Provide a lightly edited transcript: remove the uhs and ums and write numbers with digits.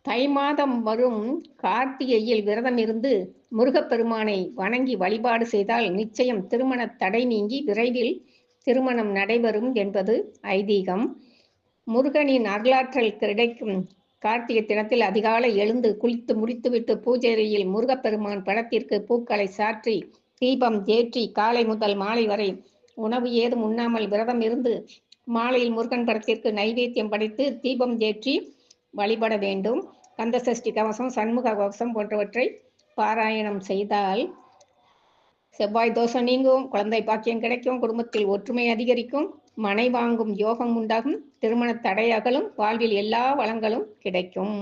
தை மாதம் வரும் கார்த்திகையில் விரதம் இருந்து முருகப்பெருமானை வணங்கி வழிபாடு செய்தால் நிச்சயம் திருமண தடை நீங்கி விரைவில் திருமணம் நடைபெறும் என்பது ஐதீகம். முருகனின் அருளாற்றல் கிடைக்கும் கார்த்திகை தினத்தில் அதிகாலை எழுந்து குளித்து முடித்துவிட்டு பூஜையில் முருகப்பெருமான் படத்திற்கு பூக்களை சாற்றி தீபம் ஏற்றி காலை முதல் மாலை வரை உணவு ஏதும் உண்ணாமல் விரதம் இருந்து மாலையில் முருகன் படத்திற்கு நைவேத்தியம் படைத்து தீபம் ஏற்றி வழிபட வேண்டும். கந்த சஷ்டி கவசம், சண்முக கவசம் போன்றவற்றை பாராயணம் செய்தால் செவ்வாய் தோஷம் நீங்கும், குழந்தை பாக்கியம் கிடைக்கும், குடும்பத்தில் ஒற்றுமை அதிகரிக்கும், மனை வாங்கும் யோகம் உண்டாகும், திருமண தடை அகலும், வாழ்வில் எல்லா வளங்களும் கிடைக்கும்.